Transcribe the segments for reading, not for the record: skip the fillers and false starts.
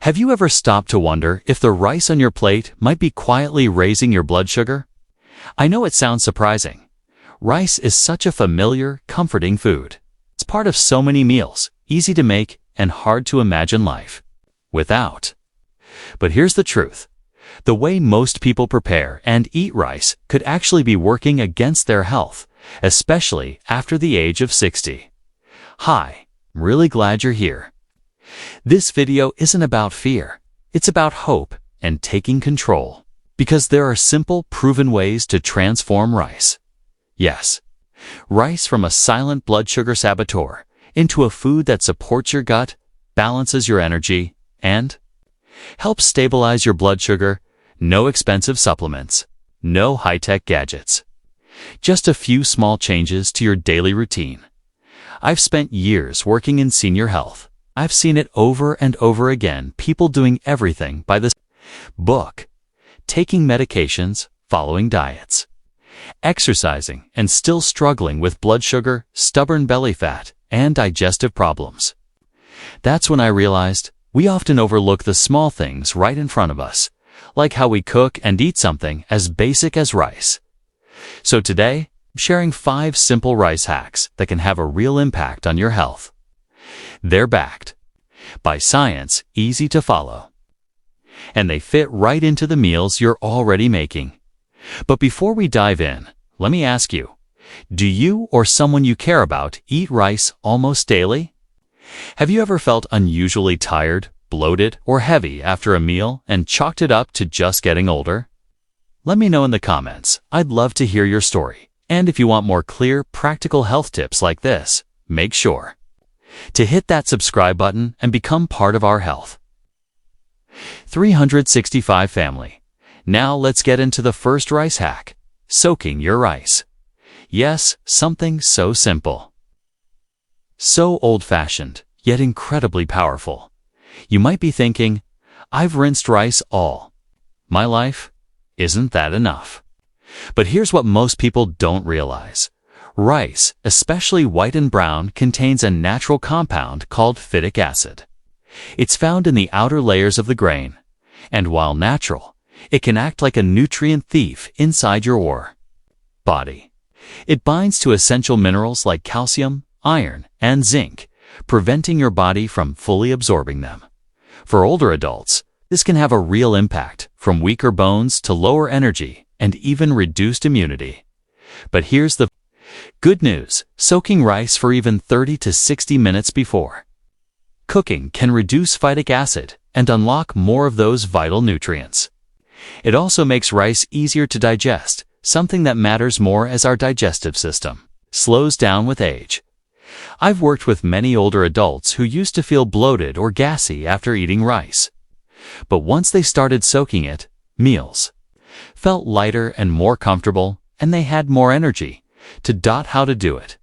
Have you ever stopped to wonder if the rice on your plate might be quietly raising your blood sugar? I know it sounds surprising. Rice is such a familiar, comforting food. It's part of so many meals, easy to make and hard to imagine life without. But here's the truth. The way most people prepare and eat rice could actually be working against their health, especially after the age of 60. Hi, I'm really glad you're here. This video isn't about fear. It's about hope and taking control. Because there are simple, proven ways to transform rice. Yes, rice from a silent blood sugar saboteur into a food that supports your gut, balances your energy, and helps stabilize your blood sugar. No expensive supplements, no high-tech gadgets. Just a few small changes to your daily routine. I've spent years working in senior health. I've seen it over and over again, people doing everything by this book, taking medications, following diets, exercising, and still struggling with blood sugar, stubborn belly fat, and digestive problems. That's when I realized we often overlook the small things right in front of us, like how we cook and eat something as basic as rice. So today, I'm sharing 5 simple rice hacks that can have a real impact on your health. They're backed by science, easy to follow, and they fit right into the meals you're already making. But before we dive in, let me ask you, do you or someone you care about eat rice almost daily? Have you ever felt unusually tired, bloated, or heavy after a meal and chalked it up to just getting older? Let me know in the comments. I'd love to hear your story. And if you want more clear, practical health tips like this, make sure to hit that subscribe button and become part of our health 365 family. Now let's get into the first rice hack, soaking your rice. Yes, something so simple, so old-fashioned, yet incredibly powerful. You might be thinking, I've rinsed rice all my life. Isn't that enough? But here's what most people don't realize. Rice, especially white and brown, contains a natural compound called phytic acid. It's found in the outer layers of the grain, and while natural, it can act like a nutrient thief inside your body. It binds to essential minerals like calcium, iron, and zinc, preventing your body from fully absorbing them. For older adults, this can have a real impact, from weaker bones to lower energy and even reduced immunity. But here's the good news. Soaking rice for even 30 to 60 minutes before cooking can reduce phytic acid and unlock more of those vital nutrients. It also makes rice easier to digest, something that matters more as our digestive system slows down with age. I've worked with many older adults who used to feel bloated or gassy after eating rice. But once they started soaking it, meals felt lighter and more comfortable, and they had more energy. How to do it.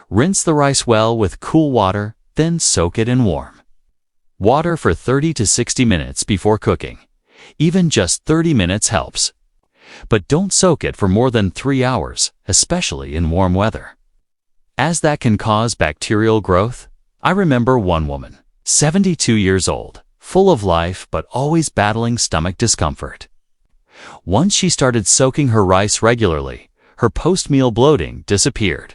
Rinse the rice well with cool water, then soak it in warm water for 30 to 60 minutes before cooking. Even just 30 minutes helps. But don't soak it for more than 3 hours, especially in warm weather, as that can cause bacterial growth. I remember one woman, 72 years old, full of life but always battling stomach discomfort. Once she started soaking her rice regularly, her post-meal bloating disappeared.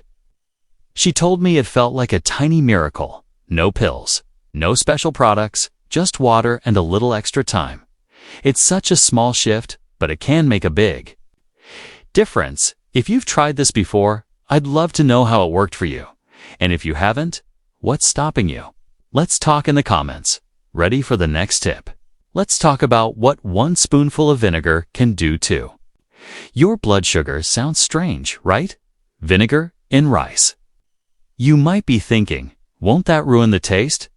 She told me it felt like a tiny miracle. No pills, no special products, just water and a little extra time. It's such a small shift, but it can make a big difference. If you've tried this before, I'd love to know how it worked for you. And if you haven't, what's stopping you? Let's talk in the comments. Ready for the next tip? Let's talk about what 1 spoonful of vinegar can do too. Your blood sugar sounds strange, right? Vinegar in rice. You might be thinking, won't that ruin the taste?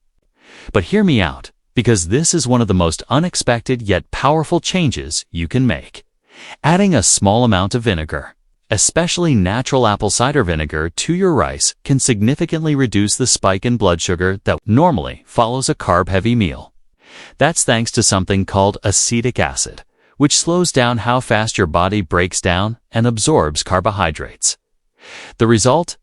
But hear me out, because this is one of the most unexpected yet powerful changes you can make. Adding a small amount of vinegar, especially natural apple cider vinegar, to your rice can significantly reduce the spike in blood sugar that normally follows a carb-heavy meal. That's thanks to something called acetic acid, which slows down how fast your body breaks down and absorbs carbohydrates. The result?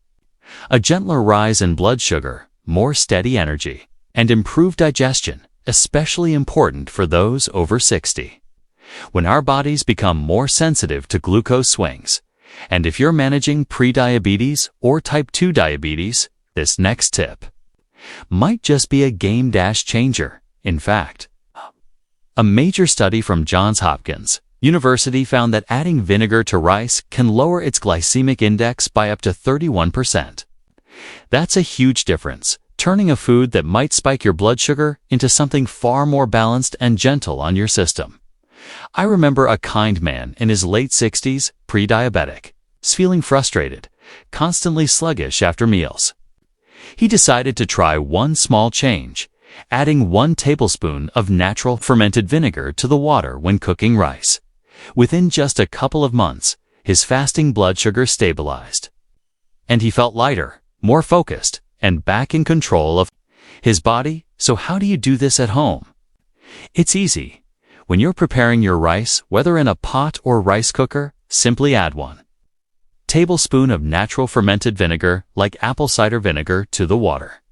A gentler rise in blood sugar, more steady energy, and improved digestion, especially important for those over 60. When our bodies become more sensitive to glucose swings, and if you're managing pre-diabetes or type 2 diabetes, this next tip might just be a game changer. In fact, a major study from Johns Hopkins University found that adding vinegar to rice can lower its glycemic index by up to 31%. That's a huge difference, turning a food that might spike your blood sugar into something far more balanced and gentle on your system. I remember a kind man in his late 60s, pre-diabetic, feeling frustrated, constantly sluggish after meals. He decided to try one small change, adding 1 tablespoon of natural fermented vinegar to the water when cooking rice. Within just a couple of months, his fasting blood sugar stabilized, and he felt lighter, more focused, and back in control of his body. So how do you do this at home? It's easy. When you're preparing your rice, whether in a pot or rice cooker, simply add 1 tablespoon of natural fermented vinegar, like apple cider vinegar, to the water.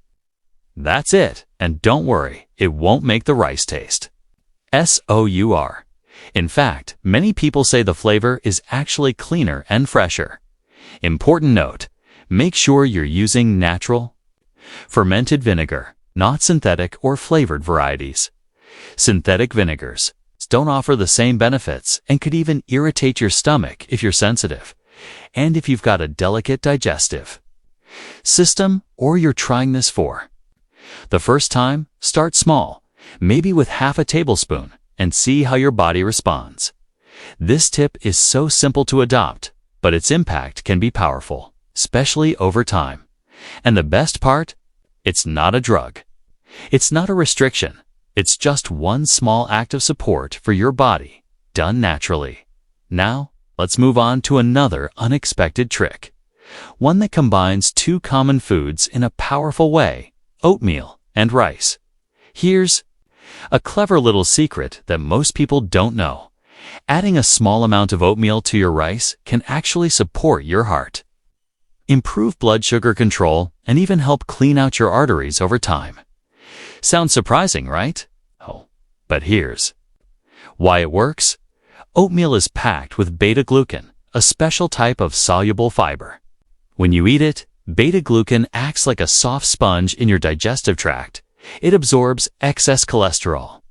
That's it, and don't worry, it won't make the rice taste sour. In fact, many people say the flavor is actually cleaner and fresher. Important note, make sure you're using natural fermented vinegar, not synthetic or flavored varieties. Synthetic vinegars don't offer the same benefits and could even irritate your stomach if you're sensitive, and if you've got a delicate digestive system, or you're trying this for the first time, start small, maybe with half a tablespoon, and see how your body responds. This tip is so simple to adopt, but its impact can be powerful, especially over time. And the best part? It's not a drug. It's not a restriction. It's just one small act of support for your body, done naturally. Now, let's move on to another unexpected trick. One that combines 2 common foods in a powerful way: oatmeal and rice. Here's a clever little secret that most people don't know. Adding a small amount of oatmeal to your rice can actually support your heart, improve blood sugar control, and even help clean out your arteries over time. Sounds surprising, right? Oh, but here's why it works. Oatmeal is packed with beta-glucan, a special type of soluble fiber. When you eat it, beta-glucan acts like a soft sponge in your digestive tract. It absorbs excess cholesterol,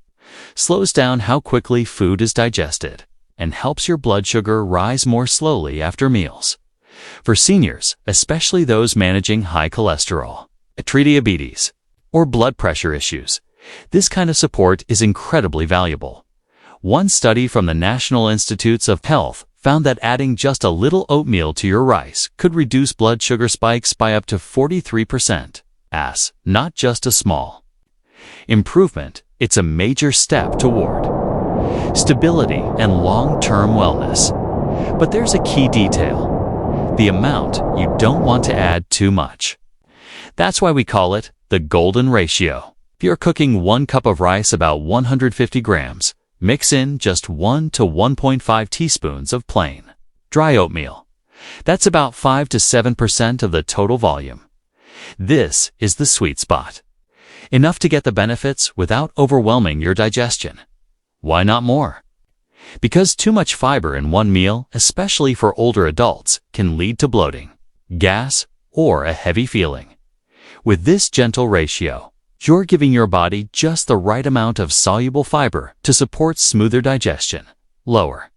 slows down how quickly food is digested, and helps your blood sugar rise more slowly after meals. For seniors, especially those managing high cholesterol, prediabetes, or blood pressure issues, this kind of support is incredibly valuable. One study from the National Institutes of Health found that adding just a little oatmeal to your rice could reduce blood sugar spikes by up to 43%. Not just a small improvement, it's a major step toward stability and long-term wellness. But there's a key detail: the amount. You don't want to add too much. That's why we call it the golden ratio. If you're cooking 1 cup of rice, about 150 grams, mix in just 1 to 1.5 teaspoons of plain, dry oatmeal. That's about 5 to 7% of the total volume. This is the sweet spot. Enough to get the benefits without overwhelming your digestion. Why not more? Because too much fiber in one meal, especially for older adults, can lead to bloating, gas, or a heavy feeling. With this gentle ratio, you're giving your body just the right amount of soluble fiber to support smoother digestion, lower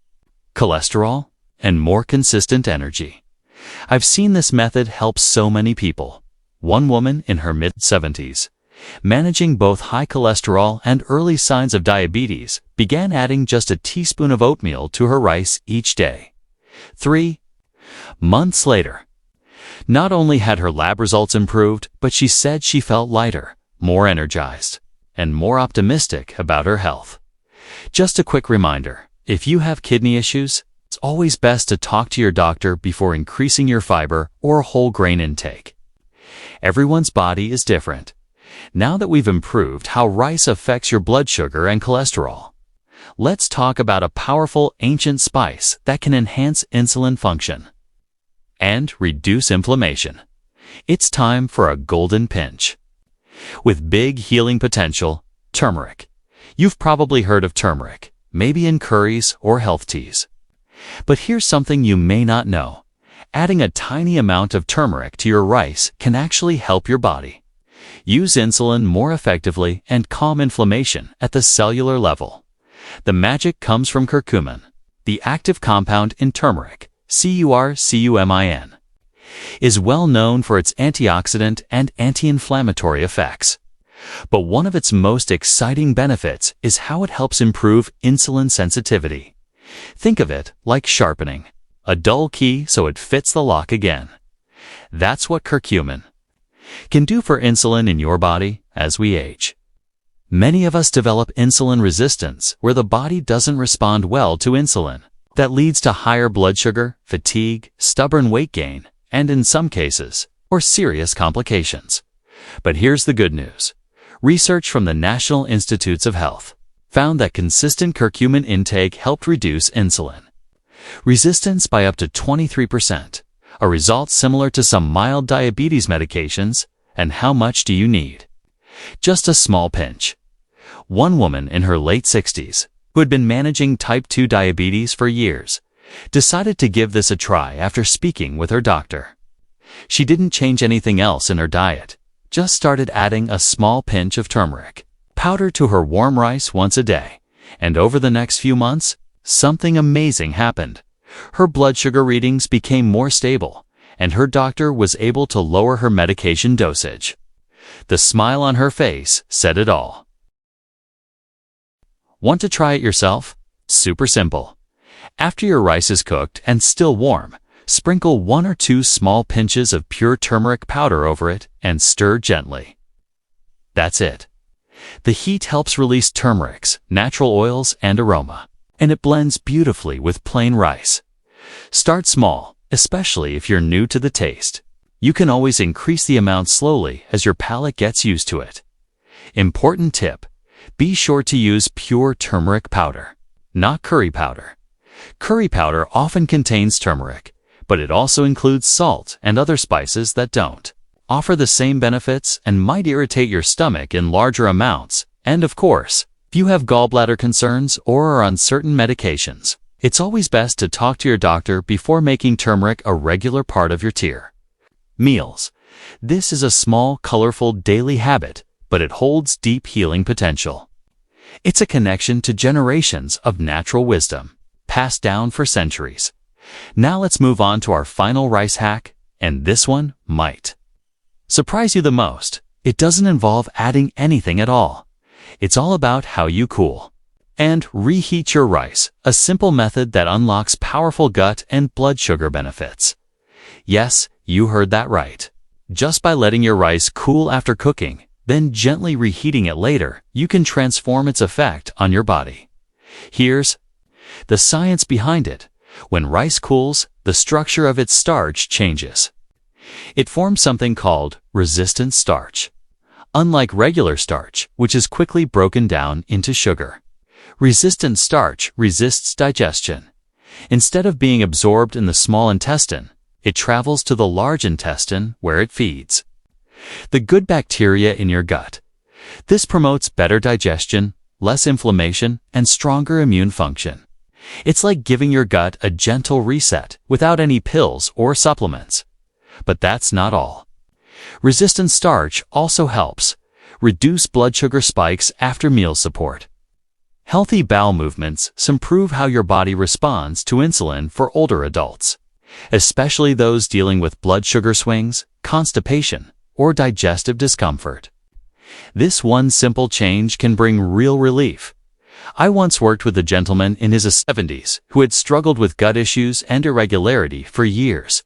cholesterol, and more consistent energy. I've seen this method help so many people. One woman in her mid-70s, managing both high cholesterol and early signs of diabetes, began adding just a teaspoon of oatmeal to her rice each day. 3 months later, not only had her lab results improved, but she said she felt lighter, more energized, and more optimistic about her health. Just a quick reminder, if you have kidney issues, it's always best to talk to your doctor before increasing your fiber or whole grain intake. Everyone's body is different. Now that we've improved how rice affects your blood sugar and cholesterol, let's talk about a powerful ancient spice that can enhance insulin function and reduce inflammation. It's time for a golden pinch. With big healing potential, Turmeric. You've probably heard of turmeric, maybe in curries or health teas. But here's something you may not know. Adding a tiny amount of turmeric to your rice can actually help your body use insulin more effectively and calm inflammation at the cellular level. The magic comes from curcumin, the active compound in turmeric, curcumin, is well known for its antioxidant and anti-inflammatory effects. But one of its most exciting benefits is how it helps improve insulin sensitivity. Think of it like sharpening a dull key so it fits the lock again. That's what curcumin can do for insulin in your body as we age. Many of us develop insulin resistance where the body doesn't respond well to insulin. That leads to higher blood sugar, fatigue, stubborn weight gain, and in some cases, or serious complications. But here's the good news. Research from the National Institutes of Health found that consistent curcumin intake helped reduce insulin resistance by up to 23%, a result similar to some mild diabetes medications. And how much do you need? Just a small pinch. One woman in her late 60s, who had been managing type 2 diabetes for years, decided to give this a try after speaking with her doctor. She didn't change anything else in her diet, just started adding a small pinch of turmeric powder to her warm rice once a day, and over the next few months, something amazing happened. Her blood sugar readings became more stable, and her doctor was able to lower her medication dosage. The smile on her face said it all. Want to try it yourself? Super simple. After your rice is cooked and still warm, sprinkle 1 or 2 small pinches of pure turmeric powder over it and stir gently. That's it. The heat helps release turmeric's natural oils and aroma, and it blends beautifully with plain rice. Start small, especially if you're new to the taste. You can always increase the amount slowly as your palate gets used to it. Important tip: be sure to use pure turmeric powder, not curry powder. Curry powder often contains turmeric, but it also includes salt and other spices that don't offer the same benefits and might irritate your stomach in larger amounts. And of course, if you have gallbladder concerns or are on certain medications, it's always best to talk to your doctor before making turmeric a regular part of your tier. Meals. This is a small, colorful daily habit, but it holds deep healing potential. It's a connection to generations of natural wisdom, passed down for centuries. Now let's move on to our final rice hack, and this one might surprise you the most. It doesn't involve adding anything at all. It's all about how you cool and reheat your rice, a simple method that unlocks powerful gut and blood sugar benefits. Yes, you heard that right. Just by letting your rice cool after cooking, then gently reheating it later, you can transform its effect on your body. Here's the science behind it. When rice cools, the structure of its starch changes. It forms something called resistant starch. Unlike regular starch, which is quickly broken down into sugar, resistant starch resists digestion. Instead of being absorbed in the small intestine, it travels to the large intestine where it feeds the good bacteria in your gut. This promotes better digestion, less inflammation, and stronger immune function. It's like giving your gut a gentle reset without any pills or supplements. But that's not all. Resistant starch also helps reduce blood sugar spikes after meal support. Healthy bowel movements improve how your body responds to insulin for older adults, especially those dealing with blood sugar swings, constipation, or digestive discomfort. This one simple change can bring real relief. I once worked with a gentleman in his 70s who had struggled with gut issues and irregularity for years.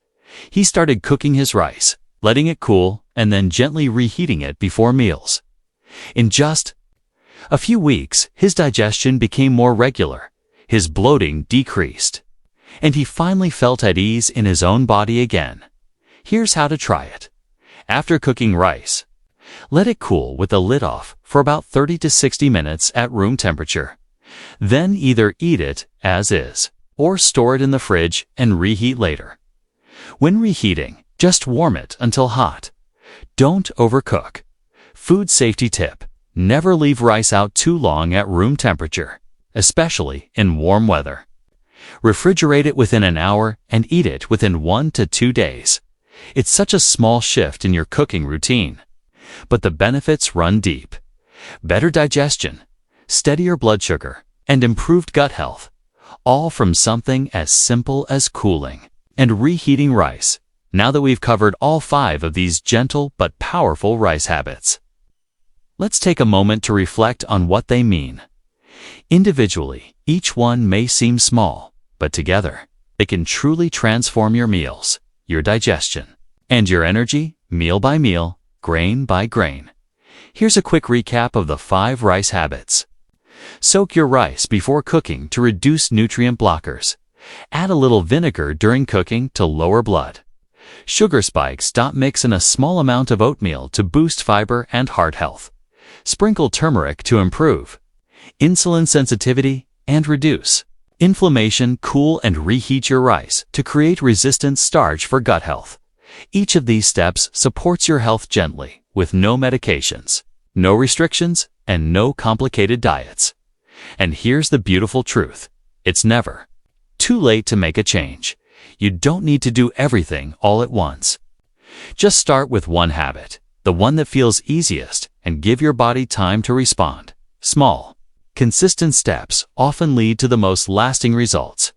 He started cooking his rice, letting it cool, and then gently reheating it before meals. In just a few weeks, his digestion became more regular, his bloating decreased, and he finally felt at ease in his own body again. Here's how to try it. After cooking rice, let it cool with the lid off for about 30 to 60 minutes at room temperature. Then either eat it as is, or store it in the fridge and reheat later. When reheating, just warm it until hot. Don't overcook. Food safety tip: Never leave rice out too long at room temperature, especially in warm weather. Refrigerate it within an hour and eat it within 1 to 2 days. It's such a small shift in your cooking routine, but the benefits run deep. Better digestion, steadier blood sugar, and improved gut health, all from something as simple as cooling and reheating rice. Now that we've covered all 5 of these gentle but powerful rice habits, let's take a moment to reflect on what they mean. Individually, each one may seem small, but together, they can truly transform your meals, your digestion, and your energy, meal by meal, grain by grain. Here's a quick recap of the 5 rice habits. Soak your rice before cooking to reduce nutrient blockers. Add a little vinegar during cooking to lower blood. Sugar spikes. Mix in a small amount of oatmeal to boost fiber and heart health. Sprinkle turmeric to improve insulin sensitivity and reduce inflammation. Cool and reheat your rice to create resistant starch for gut health. Each of these steps supports your health gently, with no medications, no restrictions, and no complicated diets. And here's the beautiful truth. It's never too late to make a change. You don't need to do everything all at once. Just start with one habit, the one that feels easiest, and give your body time to respond. Small, consistent steps often lead to the most lasting results.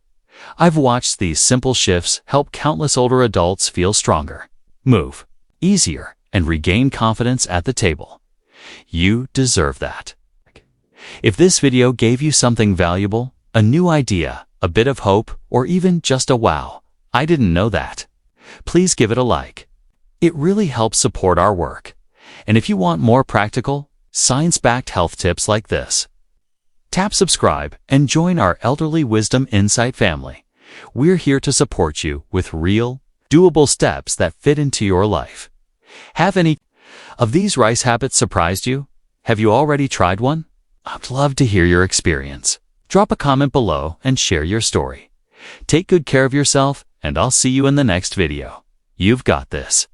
I've watched these simple shifts help countless older adults feel stronger, move easier, and regain confidence at the table. You deserve that. If this video gave you something valuable, a new idea, a bit of hope, or even just a wow, I didn't know that, please give it a like. It really helps support our work. And if you want more practical, science-backed health tips like this, tap subscribe and join our Elderly Wisdom Insight family. We're here to support you with real, doable steps that fit into your life. Have any of these rice habits surprised you? Have you already tried one? I'd love to hear your experience. Drop a comment below and share your story. Take good care of yourself, and I'll see you in the next video. You've got this.